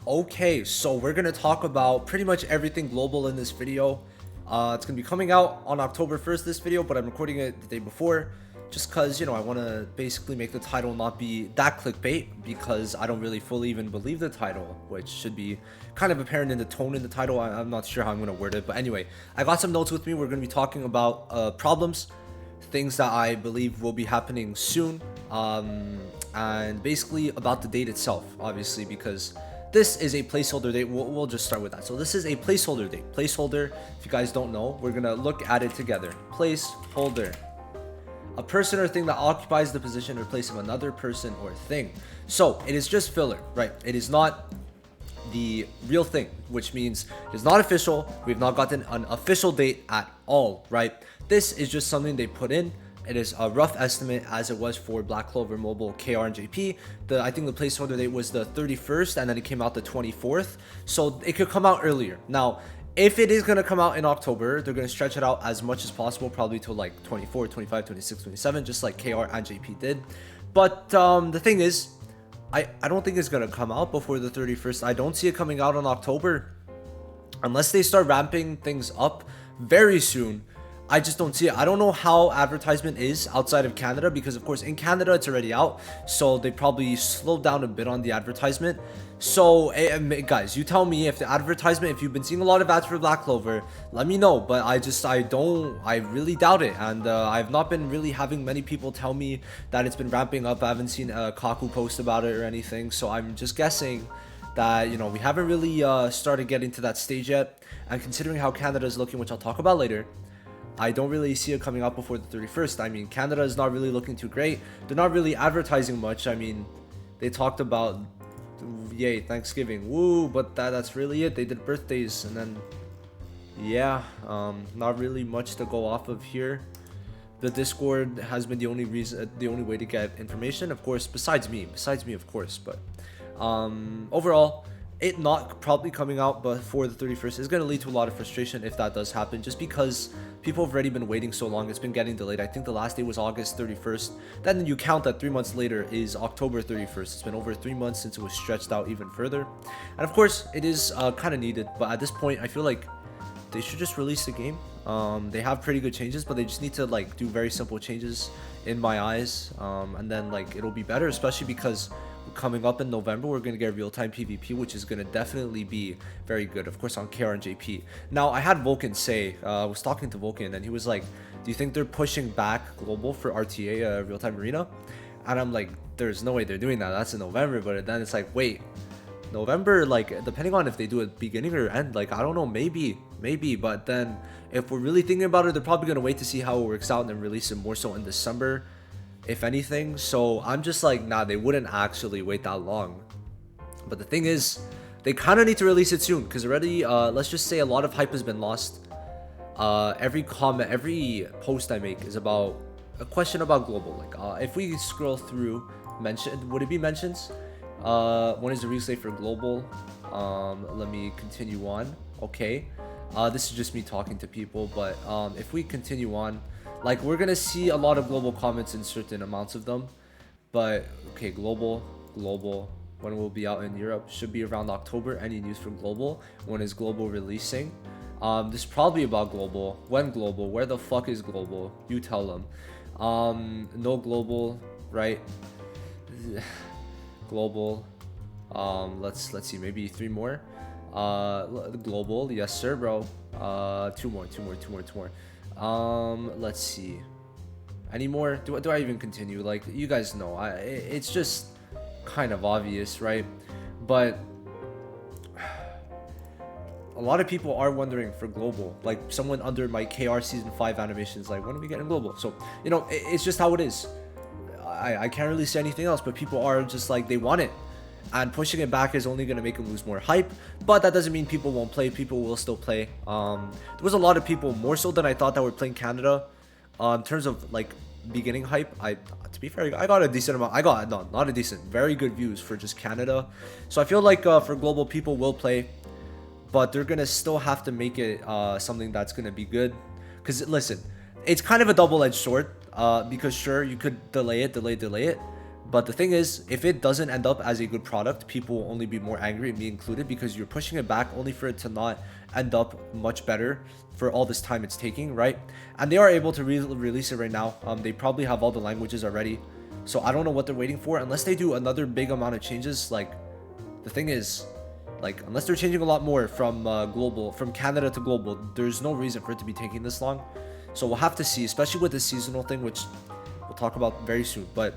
Okay, so we're gonna talk about pretty much everything global in this video. It's gonna be coming out on October 1st, this video, but I'm recording it the day before just because, I want to basically make the title not be that clickbait because I don't really fully even believe the title, which should be kind of apparent in the tone in the title. I'm not sure how I'm gonna word it, but anyway, I got some notes with me. We're gonna be talking about problems, things that I believe will be happening soon, and basically about the date itself, obviously, because this is a placeholder date. We'll just start with that. So this is a placeholder date. Placeholder, if you guys don't know, we're gonna look at it together. Placeholder, a person or thing that occupies the position or place of another person or thing. So it is just filler, right? It is not the real thing, which means it is not official. We've not gotten an official date at all, right? This is just something they put in. It is a rough estimate, as it was for Black Clover Mobile, KR, and JP. I think the placeholder date was the 31st, and then it came out the 24th. So it could come out earlier. Now, if it is going to come out in October, they're going to stretch it out as much as possible, probably till like 24, 25, 26, 27, just like KR and JP did. But the thing is, I don't think it's going to come out before the 31st. I don't see it coming out in October unless they start ramping things up very soon. I just don't see it. I don't know how advertisement is outside of Canada, because of course in Canada it's already out, so they probably slowed down a bit on the advertisement. So guys, you tell me if the advertisement, if you've been seeing a lot of ads for Black Clover, let me know. But I really doubt it, and I've not been really having many people tell me that it's been ramping up. I haven't seen a Kaku post about it or anything, so I'm just guessing that we haven't really started getting to that stage yet. And considering how Canada is looking, which I'll talk about later, I don't really see it coming out before the 31st. I mean, Canada is not really looking too great. They're not really advertising much. I mean, they talked about, yay, Thanksgiving, woo, but that's really it. They did birthdays, and then, yeah, not really much to go off of here. The Discord has been the only way to get information, of course, besides me, of course. But overall, it not probably coming out before the 31st is going to lead to a lot of frustration if that does happen, just because people have already been waiting so long. It's been getting delayed. I think the last day was August 31st. Then you count that 3 months later is October 31st. It's been over 3 months since it was stretched out even further. And of course, it is kind of needed. But at this point, I feel like they should just release the game. They have pretty good changes, but they just need to do very simple changes in my eyes. And then it'll be better, especially because coming up in November, we're going to get real-time PvP, which is going to definitely be very good, of course, on KR and JP. Now, I had Vulcan say, I was talking to Vulcan, and he was like, do you think they're pushing back global for RTA, real-time arena? And I'm like, there's no way they're doing that. That's in November. But then it's like, wait, November, depending on if they do it beginning or end, I don't know, maybe. But then if we're really thinking about it, they're probably going to wait to see how it works out and then release it more so in December, if anything. So I'm just like, nah, they wouldn't actually wait that long. But the thing is, they kind of need to release it soon, because already, let's just say a lot of hype has been lost. Every comment, every post I make is about a question about global. If we scroll through, would it be mentions? When is the release date for global? Let me continue on. Okay. This is just me talking to people, but if we continue on, we're gonna see a lot of global comments in certain amounts of them. But okay, global, when will be out in Europe? Should be around October. Any news from global? When is global releasing? This is probably about global. When global? Where the fuck is global? You tell them. No global, right? Global. Let's see, maybe 3 more. Global, yes sir, bro. 2 more. Let's see. Any more? Do I even continue? You guys know, it's just kind of obvious, right? But a lot of people are wondering for global. Someone under my KR season 5 animations, when are we getting global? So it's just how it is. I can't really say anything else, but people are just they want it. And pushing it back is only going to make them lose more hype. But that doesn't mean people won't play. People will still play. There was a lot of people, more so than I thought, that were playing Canada. In terms of beginning hype, to be fair, I got a decent amount. Not a decent, very good views for just Canada. So I feel for global, people will play, but they're going to still have to make it something that's going to be good. Because listen, it's kind of a double-edged sword. Because sure, you could delay it, But the thing is, if it doesn't end up as a good product, people will only be more angry, and me included, because you're pushing it back only for it to not end up much better for all this time it's taking, right? And they are able to release it right now. They probably have all the languages already, so I don't know what they're waiting for, unless they do another big amount of changes. Like, the thing is, like, unless they're changing a lot more from global, from Canada to global, there's no reason for it to be taking this long. So we'll have to see, especially with the seasonal thing, which we'll talk about very soon. But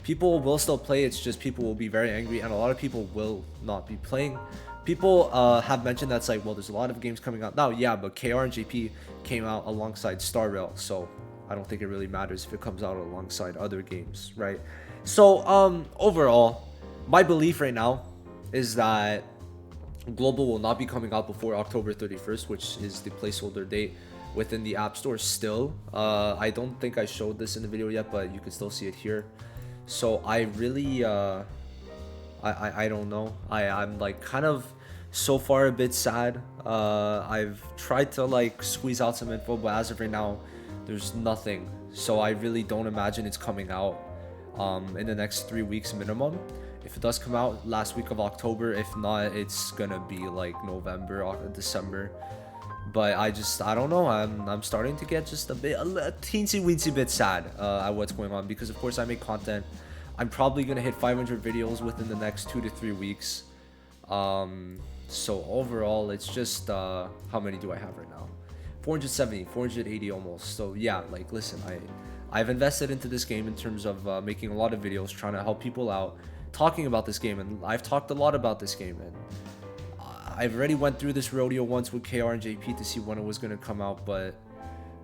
people will still play, it's just people will be very angry, and a lot of people will not be playing. People have mentioned that's like, well, there's a lot of games coming out now. Yeah, but KR and JP came out alongside Star Rail, so I don't think it really matters if it comes out alongside other games, right? So overall, my belief right now is that Global will not be coming out before October 31st, which is the placeholder date within the App Store still. I don't think I showed this in the video yet, but you can still see it here. So I really I don't know. I'm like kind of so far a bit sad. I've tried to like squeeze out some info, but as of right now, there's nothing. So I really don't imagine it's coming out in the next 3 weeks minimum. If it does come out last week of October, if not, it's gonna be like November or December. But I don't know. I'm starting to get just a teensy weensy bit sad at what's going on, because of course I make content. I'm probably gonna hit 500 videos within the next 2 to 3 weeks. So overall, it's just how many do I have right now? 470, 480 almost. So yeah, like listen, I've invested into this game in terms of making a lot of videos, trying to help people out, talking about this game, and I've talked a lot about this game, and I've already went through this rodeo once with KR and JP to see when it was going to come out, but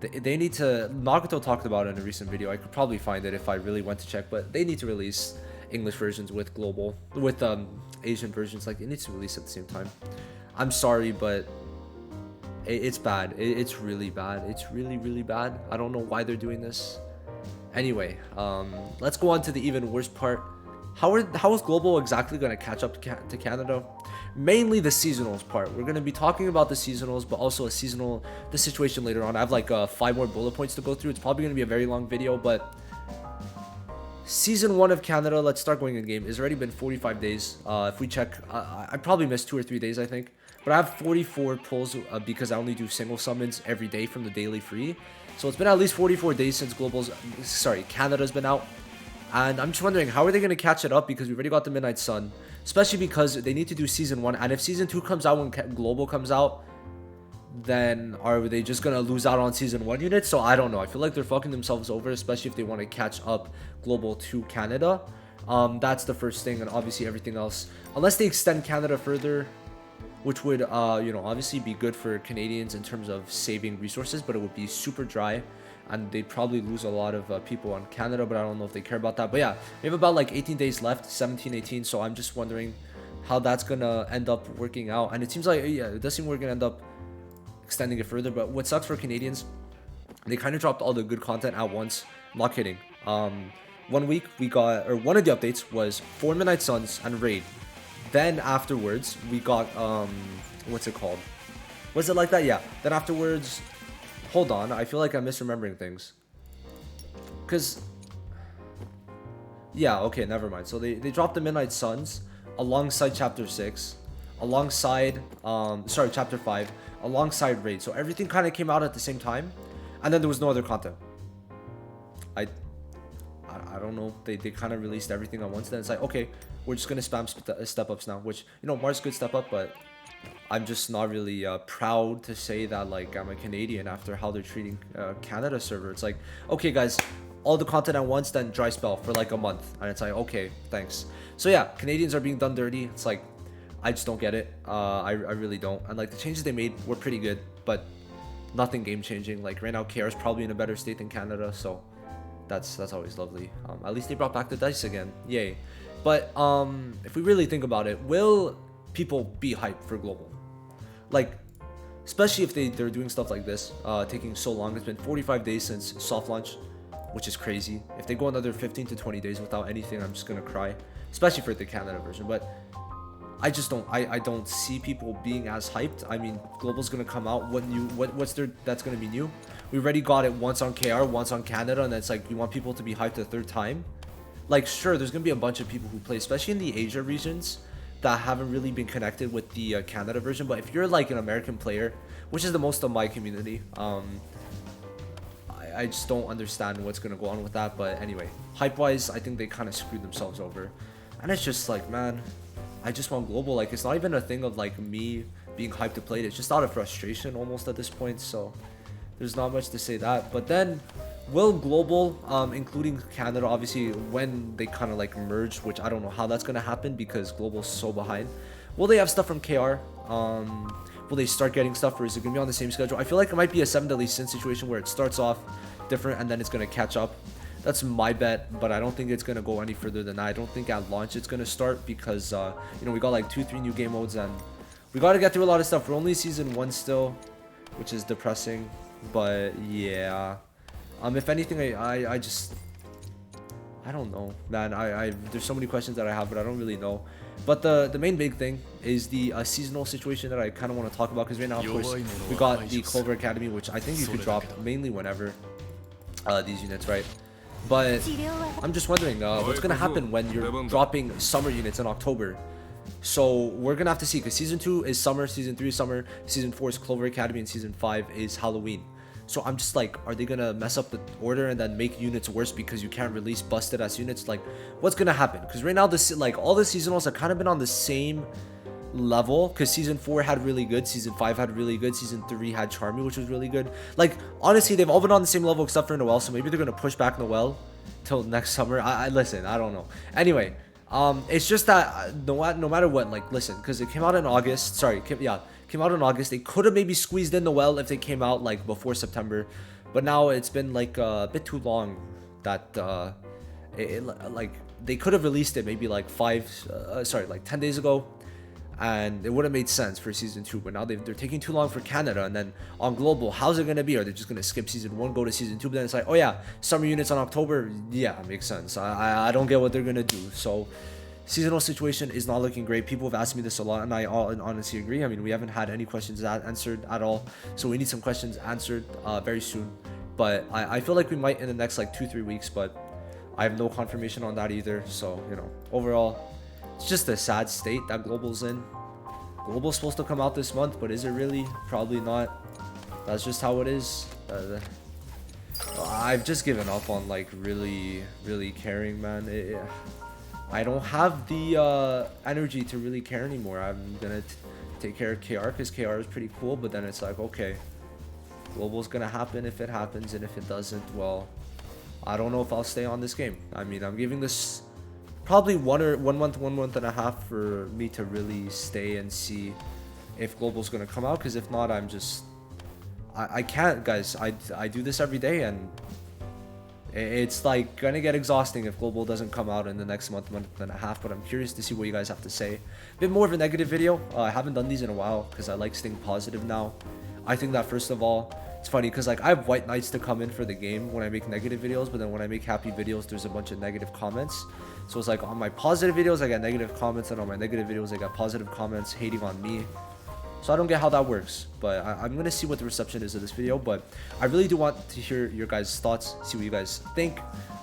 they need to... Nagato talked about it in a recent video. I could probably find it if I really went to check, but they need to release English versions with global, with Asian versions. Like, it needs to release at the same time. I'm sorry, but it's bad. It's really bad. It's really, really bad. I don't know why they're doing this. Anyway, let's go on to the even worse part. How is global exactly going to catch up to Canada? Mainly the seasonals part. We're going to be talking about the seasonals, but also the situation later on. I have like 5 more bullet points to go through. It's probably going to be a very long video, but Season 1 of Canada, let's start going in game. It's already been 45 days. If we check, I probably missed 2 or 3 days, I think. But I have 44 pulls because I only do single summons every day from the daily free. So it's been at least 44 days since Canada's been out. And I'm just wondering, how are they going to catch it up? Because we already got the Midnight Sun. Especially because they need to do Season 1. And if Season 2 comes out when Global comes out, then are they just going to lose out on Season 1 units? So I don't know. I feel like they're fucking themselves over, especially if they want to catch up Global to Canada. That's the first thing, and obviously everything else. Unless they extend Canada further, which would, obviously be good for Canadians in terms of saving resources, but it would be super dry. And they'd probably lose a lot of people on Canada, but I don't know if they care about that. But yeah, we have about like 18 days left, 17, 18. So I'm just wondering how that's going to end up working out. And it seems like, yeah, it does seem we're going to end up extending it further. But what sucks for Canadians, they kind of dropped all the good content at once. I'm not kidding. 1 week we got, or one of the updates was 4 Midnight Suns and Raid. Then afterwards, we got, what's it called? Was it like that? Yeah. Then afterwards... Hold on, I feel like I'm misremembering things. Because... Yeah, okay, never mind. So they dropped the Midnight Suns alongside Chapter 6. Alongside... Chapter 5. Alongside Raid. So everything kind of came out at the same time. And then there was no other content. I don't know. They kind of released everything at once. Then it's like, okay, we're just going to spam step-ups now. Which, Mars could step up, but... I'm just not really proud to say that like I'm a Canadian after how they're treating Canada server. It's like, okay guys, all the content at once, then dry spell for like a month, and it's like, okay, thanks. So yeah, Canadians are being done dirty. It's like, I just don't get it. I really don't. And like the changes they made were pretty good, but nothing game changing. Like right now, KR is probably in a better state than Canada, so that's always lovely. At least they brought back the dice again, yay. But if we really think about it, will people be hyped for global? Like, especially if they're doing stuff like this, taking so long. It's been 45 days since soft launch, which is crazy. If they go another 15 to 20 days without anything, I'm just gonna cry, especially for the Canada version. But I just don't, I don't see people being as hyped. I mean, global's gonna come out. What's there that's gonna be new? We already got it once on KR, once on Canada, and it's like you want people to be hyped a third time. like, sure, there's gonna be a bunch of people who play, especially in the Asia regions, that haven't really been connected with the Canada version. But if you're like an American player, which is the most of my community, I just don't understand what's gonna go on with that. But anyway, hype wise, I think they kind of screwed themselves over, and it's just like, man, I just want global. Like, it's not even a thing of like me being hyped to play it. It's just out of frustration almost at this point. So there's not much to say that. But then will global, including Canada, obviously when they kind of like merge, which I don't know how that's gonna happen because global's so behind. Will they have stuff from KR? Will they start getting stuff, or is it gonna be on the same schedule? I feel like it might be a 7 deadly sin situation where it starts off different and then it's gonna catch up. That's my bet, but I don't think it's gonna go any further than that. I don't think at launch it's gonna start because you know, we got like 2-3 new game modes and we got to get through a lot of stuff. We're only season 1 still, which is depressing. But yeah, if anything, I just, I don't know, man. There's so many questions that I have, but I don't really know. But the main big thing is the seasonal situation that I kind of want to talk about, because right now, of course, we got the Clover Academy, which I think you could drop mainly whenever these units, right? But I'm just wondering what's gonna happen when you're dropping summer units in October. So we're gonna have to see, because season 2 is summer, season 3 is summer, season 4 is Clover Academy, and season 5 is Halloween. So I'm just like, are they gonna mess up the order and then make units worse because you can't release busted ass units? Like, what's gonna happen? Because right now, this, like, all the seasonals have kind of been on the same level, because season 4 had really good, season 5 had really good, season 3 had Charmy, which was really good. Like, honestly, they've all been on the same level except for Noel, so maybe they're gonna push back Noel till next summer. I listen, I don't know. Anyway, it's just that no matter what, like, listen, because it came out in August. Sorry, came out in August. They could have maybe squeezed in Noel if they came out like before September, but now it's been like a bit too long that like they could have released it maybe like 10 days ago, and it would have made sense for season 2. But now they're taking too long for Canada. And then on global, how's it gonna be? Are they just gonna skip season 1, go to season 2, but then it's like, oh yeah, summer units on October? Yeah, it makes sense. I don't get what they're gonna do. So seasonal situation is not looking great. People have asked me this a lot, and I honestly agree. I mean, we haven't had any questions answered at all, so we need some questions answered very soon. But I feel like we might in the next like 2-3 weeks, but I have no confirmation on that either. So, you know, overall, it's just a sad state that global's in. Global's supposed to come out this month, but is it really? Probably not. That's just how it is. I've just given up on like really caring, man. I don't have the energy to really care anymore. I'm gonna take care of KR because KR is pretty cool, but then it's like, okay, global's gonna happen if it happens, and if it doesn't, well, I don't know if I'll stay on this game. I mean, I'm giving this probably 1 month and a half for me to really stay and see if global's gonna come out, because if not, I'm just, I can't, guys. I do this every day, and it's like gonna get exhausting if global doesn't come out in the next month and a half. But I'm curious to see what you guys have to say. A bit more of a negative video. I haven't done these in a while because I like staying positive now. I think that first of all, it's funny because like I have white knights to come in for the game when I make negative videos, but then when I make happy videos, there's a bunch of negative comments. So it's like on my positive videos I get negative comments, and on my negative videos I got positive comments hating on me. So I don't get how that works, but I'm gonna see what the reception is of this video. But I really do want to hear your guys' thoughts, see what you guys think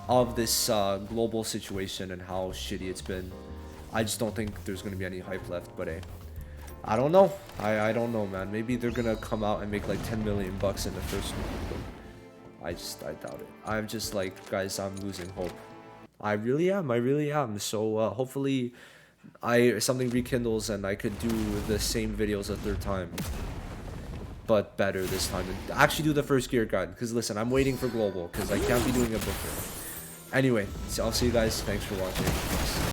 of this global situation and how shitty it's been. I just don't think there's gonna be any hype left, but hey, I don't know. I don't know, man. Maybe they're gonna come out and make like 10 million bucks in the first week. I doubt it. I'm just like, guys, I'm losing hope. I really am. So hopefully something rekindles and I could do the same videos a third time, but better this time, and actually do the first gear guide. Because listen, I'm waiting for global because I can't be doing it before. Anyway, so I'll see you guys. Thanks for watching. Peace.